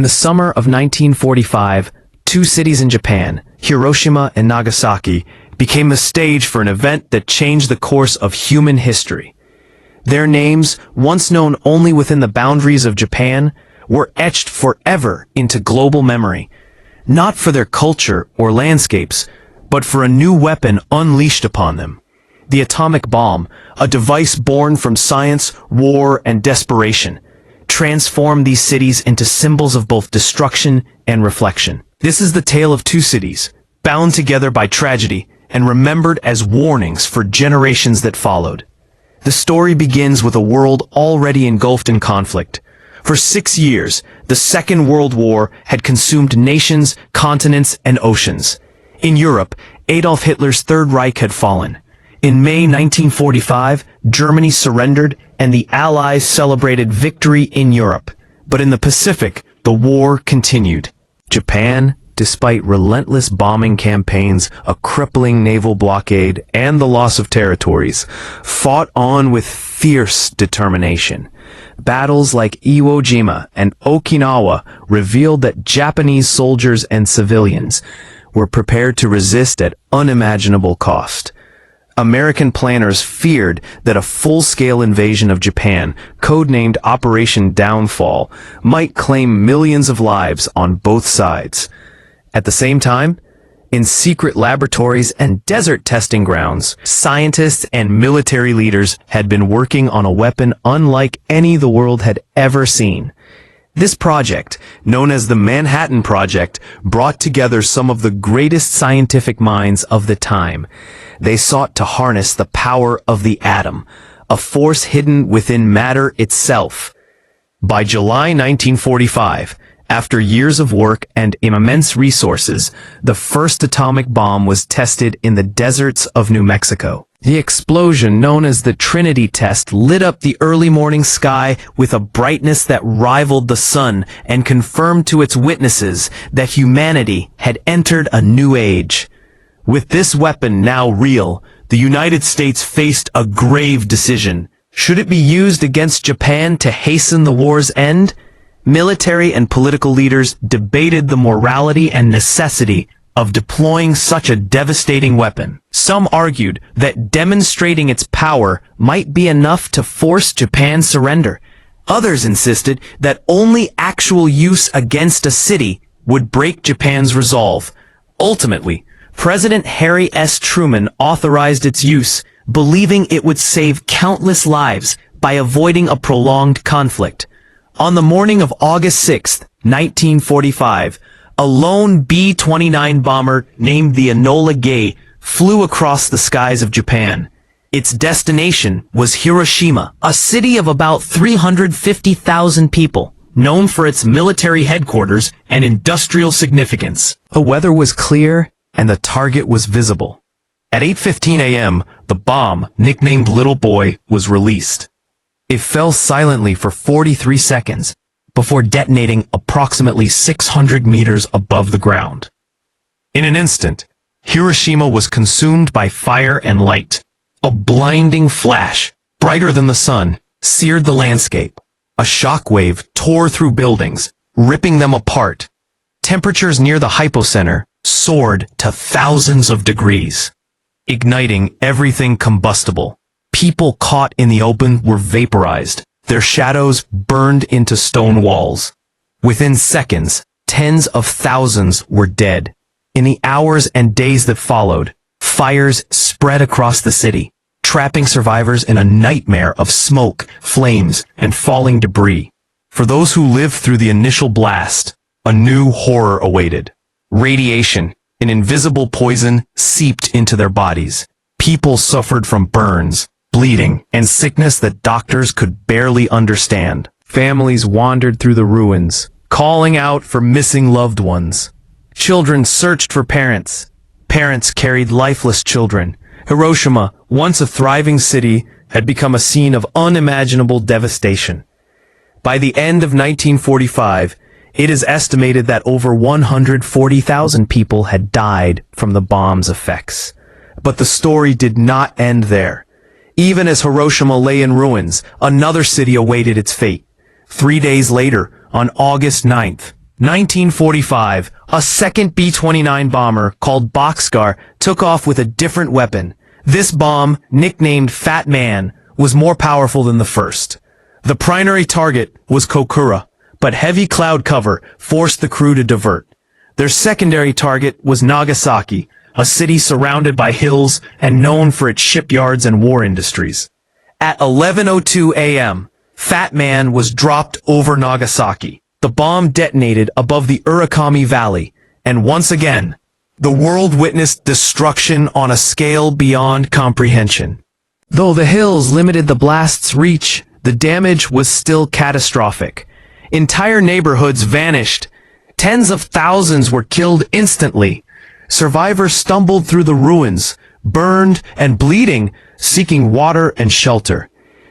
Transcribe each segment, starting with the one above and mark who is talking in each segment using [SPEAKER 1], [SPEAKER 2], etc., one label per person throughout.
[SPEAKER 1] the summer of 1945, two cities in Japan, Hiroshima and Nagasaki, became the stage for an event that changed the course of human history. Their names, once known only within the boundaries of Japan, were etched forever into global memory, not for their culture or landscapes, but for a new weapon unleashed upon them. The atomic bomb, a device born from science, war, and desperation, transformed these cities into symbols of both destruction and reflection. This is the tale of two cities, bound together by tragedy and remembered as warnings for generations that followed. The story begins with a world already engulfed in conflict. For 6 years, the Second World War had consumed nations, continents, and oceans. In Europe, Adolf Hitler's Third Reich had fallen. In May 1945, Germany surrendered and the Allies celebrated victory in Europe. But in the Pacific, the war continued. Japan, despite relentless bombing campaigns, a crippling naval blockade, and the loss of territories, fought on with fierce determination. Battles like Iwo Jima and Okinawa revealed that Japanese soldiers and civilians were prepared to resist at unimaginable cost. American planners feared that a full-scale invasion of Japan, codenamed Operation Downfall, might claim millions of lives on both sides. At the same time, in secret laboratories and desert testing grounds, scientists and military leaders had been working on a weapon unlike any the world had ever seen. This project, known as the Manhattan Project, brought together some of the greatest scientific minds of the time. They sought to harness the power of the atom, a force hidden within matter itself. By July 1945, after years of work and immense resources, the first atomic bomb was tested in the deserts of New Mexico. The explosion, known as the Trinity test, lit up the early morning sky with a brightness that rivaled the sun and confirmed to its witnesses that humanity had entered a new age. With this weapon now real, the United States faced a grave decision. Should it be used against Japan to hasten the war's end? Military and political leaders debated the morality and necessity of deploying such a devastating weapon. Some argued that demonstrating its power might be enough to force Japan's surrender. Others insisted that only actual use against a city would break Japan's resolve. Ultimately, President Harry S. Truman authorized its use, believing it would save countless lives by avoiding a prolonged conflict. On the morning of August 6, 1945, a lone B-29 bomber named the Enola Gay flew across the skies of Japan. Its destination was Hiroshima, a city of about 350,000 people, known for its military headquarters and industrial significance. The weather was clear and the target was visible. At 8:15 a.m., the bomb, nicknamed Little Boy, was released. It fell silently for 43 seconds before detonating approximately 600 meters above the ground. In an instant, Hiroshima was consumed by fire and light. A blinding flash, brighter than the sun, seared the landscape. A shockwave tore through buildings, ripping them apart. Temperatures near the hypocenter soared to thousands of degrees, igniting everything combustible. People caught in the open were vaporized, their shadows burned into stone walls. Within seconds, tens of thousands were dead. In the hours and days that followed, fires spread across the city, trapping survivors in a nightmare of smoke, flames, and falling debris. For those who lived through the initial blast, a new horror awaited. Radiation, an invisible poison, seeped into their bodies. People suffered from burns, bleeding, and sickness that doctors could barely understand. Families wandered through the ruins, calling out for missing loved ones. Children searched for parents. Parents carried lifeless children. Hiroshima, once a thriving city, had become a scene of unimaginable devastation. By the end of 1945, it is estimated that over 140,000 people had died from the bomb's effects. But the story did not end there. Even as Hiroshima lay in ruins, another city awaited its fate. 3 days later, on August 9th, 1945, a second B-29 bomber called Boxcar took off with a different weapon. This bomb, nicknamed Fat Man, was more powerful than the first. The primary target was Kokura, but heavy cloud cover forced the crew to divert. Their secondary target was Nagasaki, a city surrounded by hills and known for its shipyards and war industries. At 11:02 a.m., Fat Man was dropped over Nagasaki. The bomb detonated above the Urakami Valley, and once again, the world witnessed destruction on a scale beyond comprehension. Though the hills limited the blast's reach, the damage was still catastrophic. Entire neighborhoods vanished. Tens of thousands were killed instantly. Survivors stumbled through the ruins, burned and bleeding, seeking water and shelter.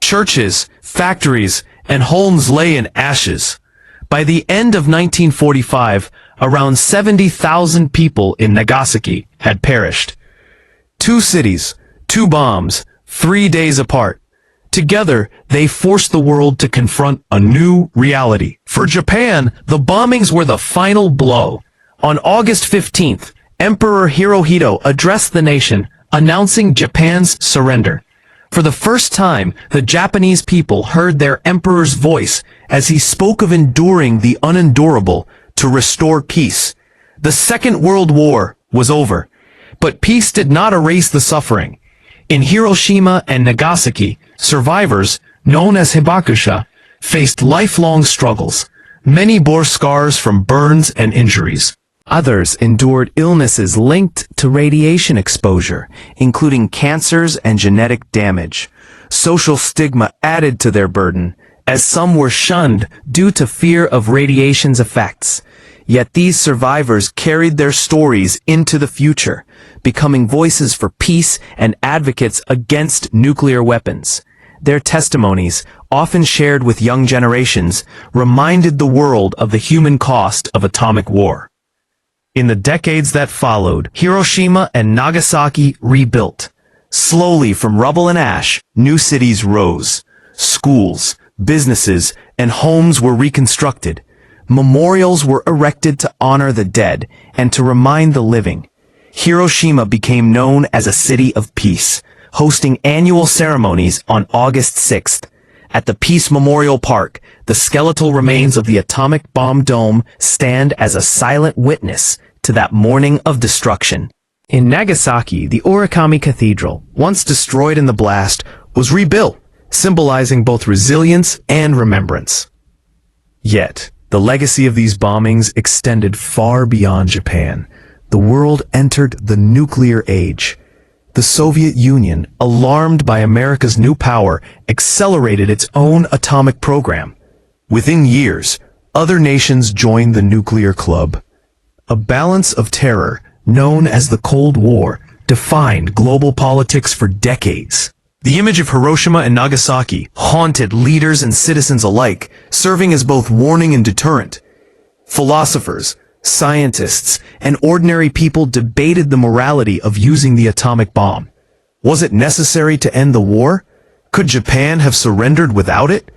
[SPEAKER 1] Churches, factories, and homes lay in ashes. By the end of 1945, around 70,000 people in Nagasaki had perished. 2 cities, 2 bombs, 3 days apart. Together, they forced the world to confront a new reality. For Japan, the bombings were the final blow. On August 15th, Emperor Hirohito addressed the nation, announcing Japan's surrender. For the first time, the Japanese people heard their emperor's voice as he spoke of enduring the unendurable to restore peace. The Second World War was over, but peace did not erase the suffering. In Hiroshima and Nagasaki, survivors, known as hibakusha, faced lifelong struggles. Many bore scars from burns and injuries. Others endured illnesses linked to radiation exposure, including cancers and genetic damage. Social stigma added to their burden, as some were shunned due to fear of radiation's effects. Yet these survivors carried their stories into the future, becoming voices for peace and advocates against nuclear weapons. Their testimonies, often shared with young generations, reminded the world of the human cost of atomic war. In the decades that followed, Hiroshima and Nagasaki rebuilt. Slowly from rubble and ash, new cities rose. Schools, businesses, and homes were reconstructed. Memorials were erected to honor the dead and to remind the living. Hiroshima became known as a city of peace, hosting annual ceremonies on August 6th. At the Peace Memorial Park, the skeletal remains of the atomic bomb dome stand as a silent witness to that morning of destruction. In Nagasaki, the Urakami Cathedral, once destroyed in the blast, was rebuilt, symbolizing both resilience and remembrance. Yet, the legacy of these bombings extended far beyond Japan. The world entered the nuclear age. The Soviet Union, alarmed by America's new power, accelerated its own atomic program. Within years, other nations joined the nuclear club. A balance of terror, known as the Cold War, defined global politics for decades. The image of Hiroshima and Nagasaki haunted leaders and citizens alike, serving as both warning and deterrent. Philosophers, scientists, and ordinary people debated the morality of using the atomic bomb. Was it necessary to end the war? Could Japan have surrendered without it?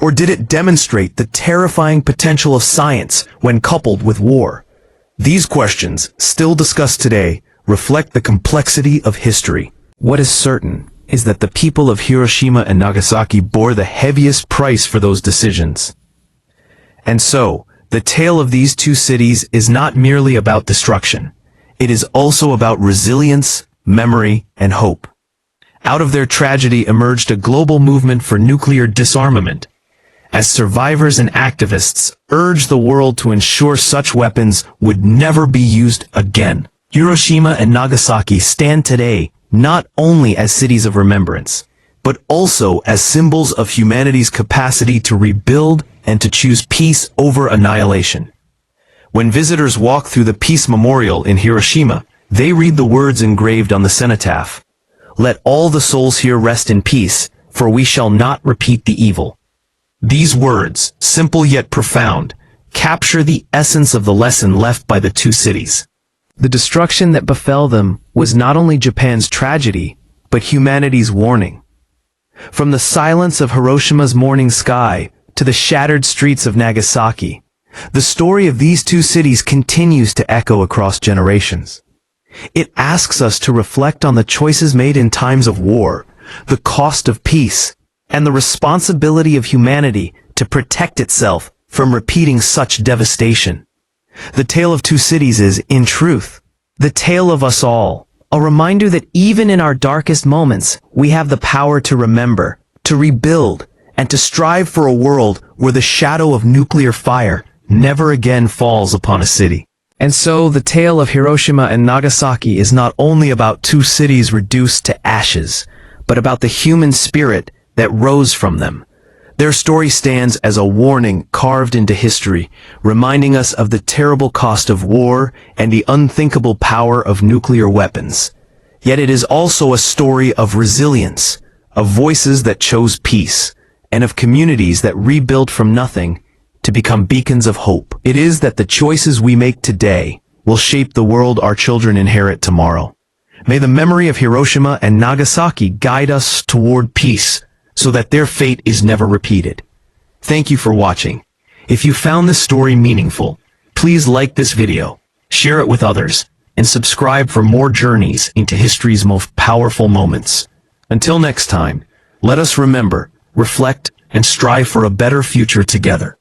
[SPEAKER 1] Or did it demonstrate the terrifying potential of science when coupled with war? These questions, still discussed today, reflect the complexity of history. What is certain is that the people of Hiroshima and Nagasaki bore the heaviest price for those decisions. And so, the tale of these two cities is not merely about destruction. It is also about resilience, memory, and hope. Out of their tragedy emerged a global movement for nuclear disarmament, as survivors and activists urged the world to ensure such weapons would never be used again. Hiroshima and Nagasaki stand today not only as cities of remembrance, but also as symbols of humanity's capacity to rebuild and to choose peace over annihilation. When visitors walk through the Peace Memorial in Hiroshima, they read the words engraved on the cenotaph. "Let all the souls here rest in peace, for we shall not repeat the evil." These words, simple yet profound, capture the essence of the lesson left by the two cities. The destruction that befell them was not only Japan's tragedy, but humanity's warning. From the silence of Hiroshima's morning sky to the shattered streets of Nagasaki, The story of these two cities continues to echo across generations. It asks us to reflect on the choices made in times of war, the cost of peace, and the responsibility of humanity to protect itself from repeating such devastation. The tale of two cities is, in truth, the tale of us all, a reminder that even in our darkest moments, we have the power to remember, to rebuild, and to strive for a world where the shadow of nuclear fire never again falls upon a city. And so, the tale of Hiroshima and Nagasaki is not only about two cities reduced to ashes, but about the human spirit that rose from them. Their story stands as a warning carved into history, reminding us of the terrible cost of war and the unthinkable power of nuclear weapons. Yet it is also a story of resilience, of voices that chose peace, and of communities that rebuilt from nothing to become beacons of hope. It is that the choices we make today will shape the world our children inherit tomorrow. May the memory of Hiroshima and Nagasaki guide us toward peace, so that their fate is never repeated. Thank you for watching. If you found this story meaningful, please like this video, share it with others, and subscribe for more journeys into history's most powerful moments. Until next time, let us remember, reflect, and strive for a better future together.